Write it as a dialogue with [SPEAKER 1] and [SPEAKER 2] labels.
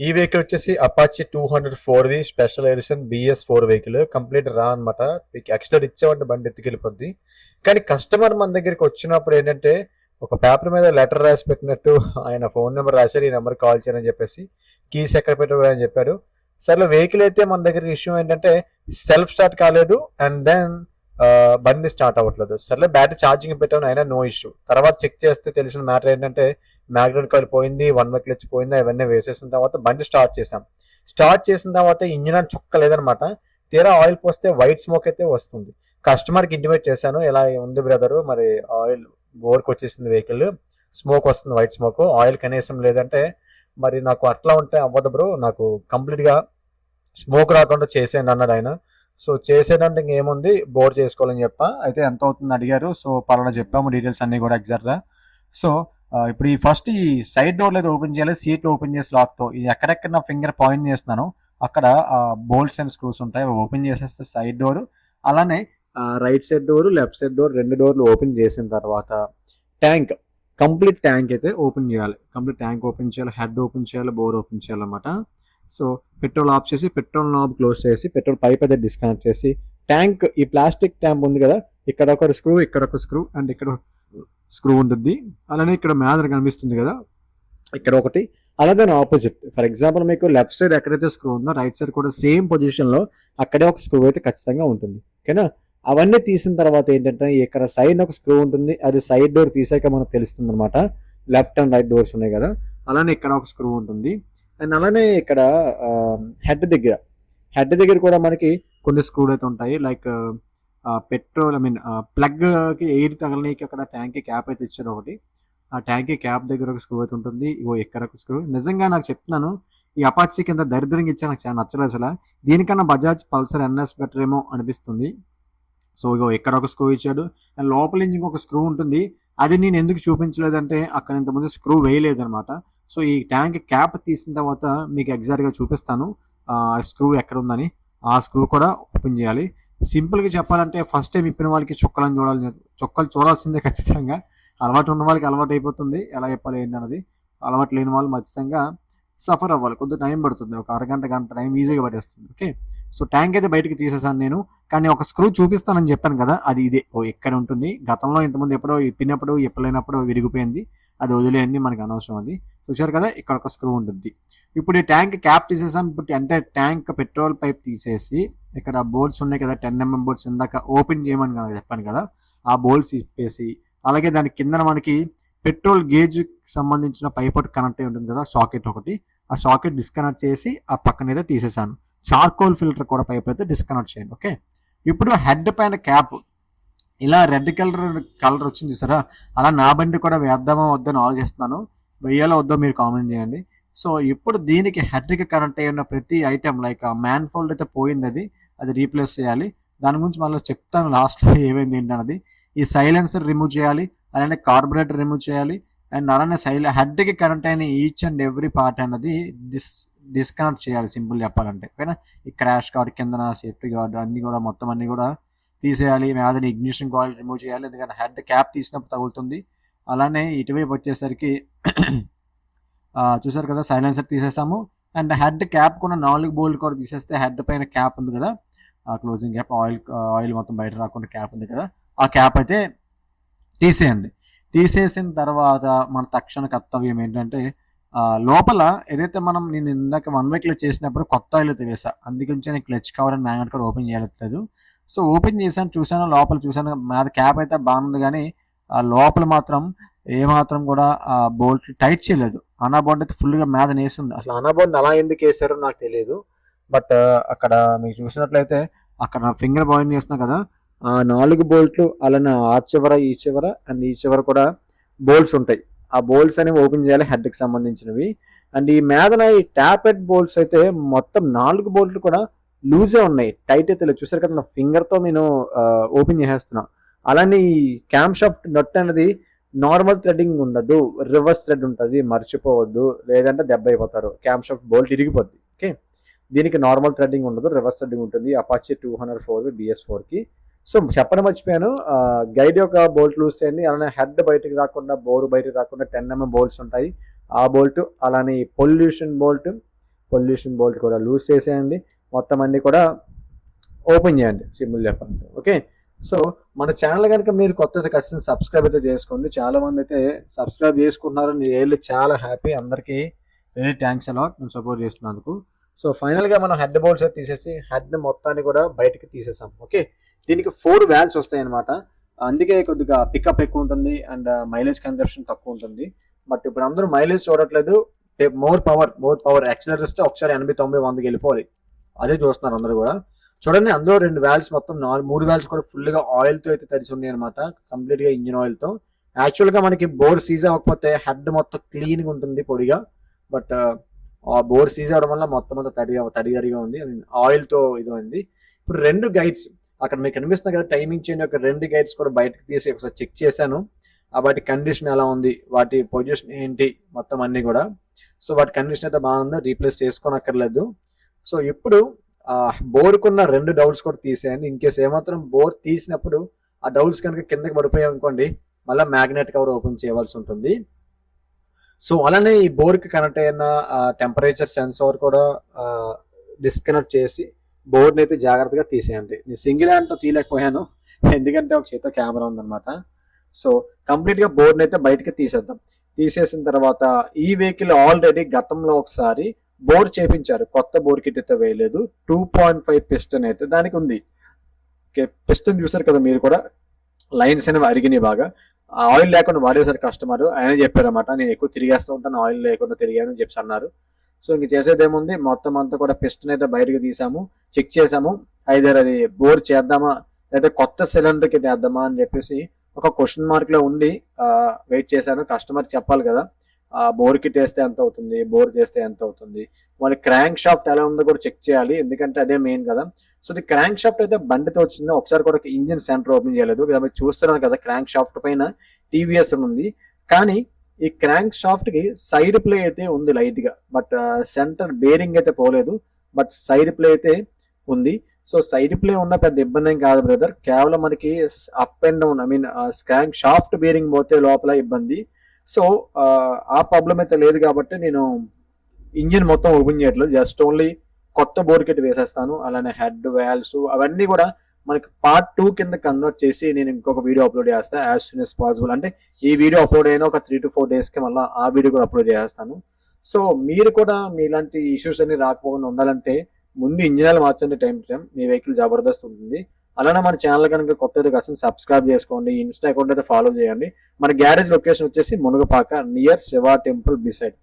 [SPEAKER 1] ఈ వెహికల్ వచ్చేసి అపాచీ 204వి special edition BS4 vehicle. Complete రా అనమాట. మీకు ఎక్స్ట్రా ఇచ్చామంటే బండి ఎత్తుకెళ్ళిపోద్ది. కానీ కస్టమర్ మన దగ్గరికి వచ్చినప్పుడు ఏంటంటే ఒక పేపర్ మీద లెటర్ రాసి పెట్టినట్టు ఆయన ఫోన్ నెంబర్ రాశారు, ఈ నెంబర్ కాల్ చేయని చెప్పేసి, కీస్ ఎక్కడ పెట్టారు అని చెప్పారు. సరే వెహికల్ అయితే మన దగ్గర ఇష్యూ ఏంటంటే సెల్ఫ్ స్టార్ట్ కాలేదు అండ్ దెన్ బండి స్టార్ట్ అవ్వట్లేదు. సర్లే బ్యాటరీ ఛార్జింగ్ పెట్టాను, అయినా నో ఇష్యూ. తర్వాత చెక్ చేస్తే తెలిసిన మ్యాటర్ ఏంటంటే మ్యాగ్నెట్ కాయిల్ పోయింది, 1 వే క్లచ్ పోయింది. అవన్నీ వేసేసిన తర్వాత బండి స్టార్ట్ చేసాం. స్టార్ట్ చేసిన తర్వాత ఇంజిన్ అని చుక్క లేదనమాట. తీరా ఆయిల్ పోస్తే వైట్ స్మోక్ అయితే వస్తుంది. కస్టమర్కి ఇంటిమేట్ చేశాను, ఇలా ఉంది బ్రదరు, మరి ఆయిల్ బోర్కి వచ్చేసింది, వెహికల్ స్మోక్ వస్తుంది, వైట్ స్మోక్, ఆయిల్ కనీసం లేదంటే మరి నాకు అట్లా ఉంటే అవ్వదు బ్రో, నాకు కంప్లీట్గా స్మోక్ రాకుండా చేసేయండి అన్నాడు ఆయన. సో చేసేటంటే ఇంకేముంది, బోర్ చేసుకోవాలని చెప్పా. అయితే ఎంత అవుతుంది అడిగారు. సో పలానా చెప్పాము డీటెయిల్స్ అన్నీ కూడా ఎగ్జాక్ట్గా. సో ఇప్పుడు ఈ ఫస్ట్ ఈ సైడ్ డోర్లు అయితే ఓపెన్ చేయాలి, సీట్లు ఓపెన్ చేసి లాక్తో. ఇది ఎక్కడెక్కడ నా ఫింగర్ పాయింట్ చేస్తున్నాను అక్కడ బోల్ట్స్ అండ్ స్క్రూస్ ఉంటాయి, అవి ఓపెన్ చేసేస్తే సైడ్ డోర్. అలానే right side door, left side door, 2 డోర్లు ఓపెన్ చేసిన తర్వాత ట్యాంక్, కంప్లీట్ ట్యాంక్ అయితే ఓపెన్ చేయాలి. కంప్లీట్ ట్యాంక్ ఓపెన్ చేయాలి, హెడ్ ఓపెన్ చేయాలి, బోర్ ఓపెన్ చేయాలన్నమాట. సో పెట్రోల్ ఆఫ్ చేసి పెట్రోల్ నాబ్ క్లోజ్ చేసి పెట్రోల్ పైప్ అయితే డిస్కనెక్ట్ చేసి ట్యాంక్, ఈ ప్లాస్టిక్ ట్యాంక్ ఉంది కదా, ఇక్కడ ఒక స్క్రూ, ఇక్కడ ఒక స్క్రూ అండ్ ఇక్కడ స్క్రూ ఉంటుంది. అలానే ఇక్కడ మ్యాదర్ కనిపిస్తుంది కదా, ఇక్కడ ఒకటి. అలాగే ఆపోజిట్, ఫర్ ఎగ్జాంపుల్ మీకు లెఫ్ట్ సైడ్ ఎక్కడైతే స్క్రూ ఉందో రైట్ సైడ్ కూడా సేమ్ పొజిషన్లో అక్కడే ఒక స్క్రూ అయితే ఖచ్చితంగా ఉంటుంది. ఓకేనా? అవన్నీ తీసిన తర్వాత ఏంటంటే ఇక్కడ సైడ్ ఒక స్క్రూ ఉంటుంది, అది సైడ్ డోర్ తీసాక మనకు తెలుస్తుంది అనమాట. లెఫ్ట్ అండ్ రైట్ డోర్స్ ఉన్నాయి కదా, అలానే ఇక్కడ ఒక స్క్రూ ఉంటుంది. అండ్ అలానే ఇక్కడ హెడ్ దగ్గర కూడా మనకి కొన్ని స్క్రూలు అయితే ఉంటాయి. లైక్ పెట్రోల్ ప్లగ్కి ఎయిర్ తగలనీకి అక్కడ ట్యాంక్ క్యాప్ అయితే ఇచ్చారు ఒకటి. ఆ ట్యాంక్ క్యాప్ దగ్గర ఒక స్క్రూ అయితే ఉంటుంది. ఇగో ఎక్కడ ఒక స్క్రూ. నిజంగా నాకు చెప్తున్నాను, ఈ అపాచీ కింద దరిద్రంగా ఇచ్చా, నాకు చాలా నచ్చలేదు అసలు. దీనికన్నా బజాజ్ పల్సర్ NS బెటర్ ఏమో అనిపిస్తుంది. సో ఇగో ఎక్కడ ఒక స్క్రూ ఇచ్చాడు. అండ్ లోపల నుంచి ఒక స్క్రూ ఉంటుంది, అది నేను ఎందుకు చూపించలేదంటే అక్కడ ఇంతకుముందు స్క్రూ వేయలేదు అనమాట. సో ఈ ట్యాంక్ క్యాప్ తీసిన తర్వాత మీకు ఎగ్జాక్ట్గా చూపిస్తాను ఆ స్క్రూ ఎక్కడ ఉందని. ఆ స్క్రూ కూడా ఓపెన్ చేయాలి. సింపుల్గా చెప్పాలంటే ఫస్ట్ టైం ఇప్పిన వాళ్ళకి చుక్కలు చూడాల్సిందే ఖచ్చితంగా. అలవాటు ఉన్న వాళ్ళకి అలవాటు అయిపోతుంది, ఎలా చెప్పాలి ఏంటన్నది. అలవాటు లేని వాళ్ళు ఖచ్చితంగా సఫర్ అవ్వాలి, కొద్దిగా టైం పడుతుంది, ఒక గంట టైం ఈజీగా పట్టేస్తుంది. ఓకే, సో ట్యాంక్ అయితే బయటకు తీసేసాను నేను, కానీ ఒక స్క్రూ చూపిస్తానని చెప్పాను కదా, అది ఇదే. ఎక్కడ ఉంటుంది, గతంలో ఇంతకుముందు ఎప్పుడో ఇప్పినప్పుడు ఎప్పలేనప్పుడు విరిగిపోయింది, అది వదిలేయండి, మనకు అనవసరం. అది చూశారు కదా, ఇక్కడ ఒక స్క్రూ ఉంటుంది. ఇప్పుడు ఈ ట్యాంక్ క్యాప్ తీసేసాం. ఇప్పుడు అంటే ట్యాంక్ పెట్రోల్ పైప్ తీసేసి ఇక్కడ బోల్ట్స్ ఉన్నాయి కదా, 10mm బోల్ట్స్ ఇందాక ఓపెన్ చేయమని చెప్పాను కదా, ఆ బోల్ట్స్ ఇప్పేసి, అలాగే దాని కింద మనకి పెట్రోల్ గేజ్ సంబంధించిన పైప్ ఒకటి కనెక్ట్ అయి ఉంటుంది కదా, సాకెట్ ఒకటి, ఆ సాకెట్ డిస్కనెక్ట్ చేసి ఆ పక్కన అయితే తీసేసాను. చార్కోల్ ఫిల్టర్ కూడా పైప్ అయితే డిస్కనెక్ట్ చేయండి. ఓకే, ఇప్పుడు హెడ్ పైన క్యాప్ ఇలా రెడ్ కలర్ వచ్చింది చూసారా, అలా నా బండి కూడా వేద్దామో వద్దని ఆలోచిస్తున్నాను. వెయ్యాలో వద్దో మీరు కామెంట్ చేయండి. సో ఇప్పుడు దీనికి హెడ్కి కనెక్ట్ అయ్యి ఉన్న ప్రతి ఐటెం, లైక్ మ్యాన్ ఫోల్డ్ అయితే పోయింది, అది రీప్లేస్ చేయాలి. దాని గురించి మళ్ళీ చెప్తాను లాస్ట్లో ఏమైంది ఏంటన్నది. ఈ సైలెన్సర్ రిమూవ్ చేయాలి, అలానే కార్బొరేటర్ రిమూవ్ చేయాలి, అండ్ అలానే హెడ్కి కనెక్ట్ అయిన ఈచ్ అండ్ ఎవ్రీ పార్ట్ అనేది డిస్కనెక్ట్ చేయాలి, సింపుల్ చెప్పాలంటే. ఓకేనా? ఈ క్రాష్ గార్డ్ కింద సేఫ్టీ గార్డ్ అన్నీ కూడా మొత్తం అన్నీ కూడా తీసేయాలి. అదే ఇగ్నిషన్ కాయిల్ రిమూవ్ చేయాలి, ఎందుకంటే హెడ్ క్యాప్ తీసినప్పుడు తగులుతుంది. అలానే ఇటువైపు వచ్చేసరికి చూసారు కదా, సైలెన్సర్ తీసేసాము. అండ్ హెడ్ క్యాప్ కూడా 4 బోల్ట్ కూడా తీసేస్తే హెడ్ పైన క్యాప్ ఉంది కదా, క్లోజింగ్ క్యాప్, ఆయిల్ మొత్తం బయట రాకుండా క్యాప్ ఉంది కదా, ఆ క్యాప్ అయితే తీసేయండి. తీసేసిన తర్వాత మన తక్షణ కర్తవ్యం ఏంటంటే లోపల ఏదైతే నేను ఇందాక 1 వే క్లచ్ చేసినప్పుడు కొత్త ఆయిల్ అయితే వేసా, అందుగురించి నేను clutch cover and magnet cover open చేయలేదు. సో ఓపెన్ చేశాను, చూశాను, లోపల చూశాను, మీద క్యాప్ అయితే బాగుంది, కానీ లోపల మాత్రం ఏమాత్రం కూడా బోల్ట్ టైట్ చేయలేదు. అనాబోర్డ్ అయితే ఫుల్గా మీద వేసింది. అసలు అనాబోర్డ్ అలా ఎందుకు వేసారో నాకు తెలియదు. బట్ అక్కడ మీకు చూసినట్లయితే అక్కడ ఫింగర్ పాయింట్ చేస్తున్నా కదా, 4 బోల్ట్లు, అలానే ఆ చివర ఈ చివర అండ్ ఈ చివర కూడా బోల్ట్స్ ఉంటాయి. ఆ బోల్ట్స్ అనేవి ఓపెన్ చేయాలి, హెడ్కి సంబంధించినవి. అండ్ ఈ మీదన ఈ ట్యాపెడ్ బోల్ట్స్ అయితే మొత్తం 4 బోల్ట్లు కూడా లూజే ఉన్నాయి, టైట్ అయితే లేదు. చూసారు కదా, నా ఫింగర్తో నేను ఓపెన్ చేసేస్తున్నా. అలానే ఈ క్యామ్ షాఫ్ట్ నట్ అనేది నార్మల్ థ్రెడ్డింగ్ ఉండదు, రివర్స్ థ్రెడ్ ఉంటుంది, మర్చిపోవద్దు, లేదంటే దెబ్బ అయిపోతారు, క్యామ్ షాఫ్ట్ బోల్ట్ ఇరిగిపోద్ది. ఓకే, దీనికి నార్మల్ థ్రెడ్డింగ్ ఉండదు, రివర్స్ థ్రెడ్డింగ్ ఉంటుంది అపాచీ 204 BS4కి. సో చెప్పడం మర్చిపోయాను, గైడ్ యొక్క బోల్ట్ లూజ్ చేయండి. అలానే హెడ్ బయటకు రాకుండా, బోర్ బయటకు రాకుండా 10mm బోల్ట్స్ ఉంటాయి, ఆ బోల్ట్. అలానే పొల్యూషన్ బోల్ట్, పొల్యూషన్ బోల్ట్ కూడా లూజ్ చేసేయండి, మొత్తం అన్నీ కూడా ఓపెన్ చేయండి, సింపుల్ చెప్పాలంటే. ఓకే, సో మన ఛానల్ కనుక మీరు కొత్తది ఖచ్చితంగా సబ్స్క్రైబ్ అయితే చేసుకోండి. చాలామంది అయితే సబ్స్క్రైబ్ చేసుకుంటున్నారు, నేను చాలా హ్యాపీ, అందరికీ వెరీ థ్యాంక్స్ అలాట్ నేను సపోర్ట్ చేస్తున్నందుకు. సో ఫైనల్గా మనం హెడ్ బోల్ట్స్ అయితే తీసేసి హెడ్ మొత్తాన్ని కూడా బయటకి తీసేసాం. ఓకే, దీనికి 4 వాల్వ్స్ వస్తాయి అనమాట, అందుకే కొద్దిగా పికప్ ఎక్కువ ఉంటుంది అండ్ మైలేజ్ కన్జప్షన్ తక్కువ ఉంటుంది. బట్ ఇప్పుడు అందరూ మైలేజ్ చూడట్లేదు, మోర్ పవర్ యాక్సిలరేటర్ ఇస్తే ఒకసారి 80, 90, 100కి వెళ్ళిపోవాలి, అదే చూస్తున్నారు అందరూ కూడా. చూడండి, అందులో 2 వాల్వ్స్ మొత్తం 3 వాల్వ్స్ కూడా ఫుల్గా ఆయిల్తో అయితే తడిసి ఉన్నాయి అనమాట, కంప్లీట్గా ఇంజిన్ ఆయిల్తో. యాక్చువల్గా మనకి బోర్ సీజ్ అవ్వకపోతే హెడ్ మొత్తం క్లీన్గా ఉంటుంది పొడిగా, బట్ ఆ బోర్ సీజ్ అవడం వల్ల మొత్తం అంతా తడిగా ఉంది, ఆయిల్తో ఇది ఉంది. ఇప్పుడు 2 గైడ్స్ అక్కడ మీకు కనిపిస్తుంది కదా, టైమింగ్ చైన్ యొక్క 2 గైడ్స్ కూడా బయటకు తీసి ఒకసారి చెక్ చేశాను, వాటి కండిషన్ ఎలా ఉంది, వాటి పొజిషన్ ఏంటి, మొత్తం అన్నీ కూడా. సో వాటి కండిషన్ అయితే బాగుంది, రీప్లేస్ చేసుకోనక్కర్లేదు. సో ఇప్పుడు బోర్కున్న 2 డౌల్స్ కూడా తీసేయండి. ఇన్ కేసు ఏమాత్రం బోర్ తీసినప్పుడు ఆ డౌల్స్ కనుక కిందకి పడిపోయాయి అనుకోండి, మళ్ళీ మ్యాగ్నెట్ కవర్ ఓపెన్ చేయవలసి ఉంటుంది. సో అలానే ఈ బోర్కి కనెక్ట్ అయిన టెంపరేచర్ సెన్సార్ కూడా డిస్కనెక్ట్ చేసి బోర్డ్ని అయితే జాగ్రత్తగా తీసేయండి. నేను సింగిల్ హ్యాండ్తో తీయలేకపోయాను, ఎందుకంటే ఒక చేతితో కెమెరా ఉందన్నమాట. సో కంప్లీట్గా బోర్డ్ని అయితే బయటకి తీసేద్దాం. తీసేసిన తర్వాత ఈ వెహికల్ ఆల్రెడీ గతంలో ఒకసారి బోర్ చేపించారు, కొత్త బోర్ కిట్ అయితే వేయలేదు. 2.5 పిస్టన్ అయితే దానికి ఉంది. ఓకే, పిస్టన్ చూసారు కదా మీరు కూడా, లైన్స్ అనేవి అరిగినాయి బాగా, ఆయిల్ లేకుండా వాడేసారు కస్టమర్, ఆయన చెప్పారన్నమాట, నేను ఎక్కువ తిరిగేస్తూ ఉంటాను, ఆయిల్ లేకుండా తిరిగాను అని చెప్పి అన్నారు. సో ఇంక చేసేది ఏముంది, మొత్తం అంతా కూడా పిస్టన్ అయితే బయటకు తీసాము, చెక్ చేసాము, ఐదర్ అది బోర్ చేద్దామా లేదా కొత్త సిలిండర్ కిట్ వేద్దామా అని చెప్పేసి ఒక క్వశ్చన్ మార్క్ లో ఉండి వెయిట్ చేశాను. కస్టమర్ చెప్పాలి కదా, బోర్ కిట్ వేస్తే ఎంత అవుతుంది, బోర్ చేస్తే ఎంత అవుతుంది, వాళ్ళకి క్రాంక్ షాఫ్ట్ ఎలా ఉందో కూడా చెక్ చేయాలి, ఎందుకంటే అదే మెయిన్ కదా. సో ఇది క్రాంక్ షాఫ్ట్ అయితే బండితో వచ్చింది, ఒకసారి కూడా ఇంజిన్ సెంటర్ ఓపెన్ చేయలేదు. చూస్తున్నాను కదా, క్రాంక్ షాఫ్ట్ పైన టీవీఎస్ ఉంది, కానీ ఈ క్రాంక్ షాఫ్ట్ కి సైడ్ ప్లే అయితే ఉంది లైట్ గా, బట్ సెంటర్ బేరింగ్ అయితే పోలేదు, బట్ సైడ్ ప్లే అయితే ఉంది. సో సైడ్ ప్లే ఉన్న పెద్ద ఇబ్బంది ఏం కాదు బ్రదర్, కేవలం మనకి up and down, I mean crank shaft bearing పోతే లోపల ఇబ్బంది. సో ఆ ప్రాబ్లం అయితే లేదు కాబట్టి నేను ఇంజిన్ మొత్తం ఓపెన్ చేయట్లేదు, జస్ట్ ఓన్లీ కొత్త బోర్ కిట్ వేసేస్తాను. అలానే హెడ్ వాల్వ్స్ అవన్నీ కూడా మనకి పార్ట్ 2 కింద కన్వర్ట్ చేసి నేను ఇంకొక వీడియో అప్లోడ్ చేస్తాను యాజ్ సూన్ యాజ్ పాసిబుల్. అంటే ఈ వీడియో అప్లోడ్ అయిన ఒక 3 to 4 డేస్కి మళ్ళీ ఆ వీడియో కూడా అప్లోడ్ చేస్తాను. సో మీరు కూడా మీలాంటి ఇష్యూస్ అన్ని రాకపోకుండా ఉండాలంటే ముందు ఇంజిన్ మార్చండి, time to time me vehicle Jabardasth ఉంటుంది. అలానే మన ఛానల్ కనుక కొత్తది కాస్త సబ్స్క్రైబ్ చేసుకోండి, ఇన్స్టా అకౌంట్ అయితే ఫాలో చేయండి. మన గ్యారేజ్ లొకేషన్ వచ్చేసి Munugapaka, near Shiva temple beside.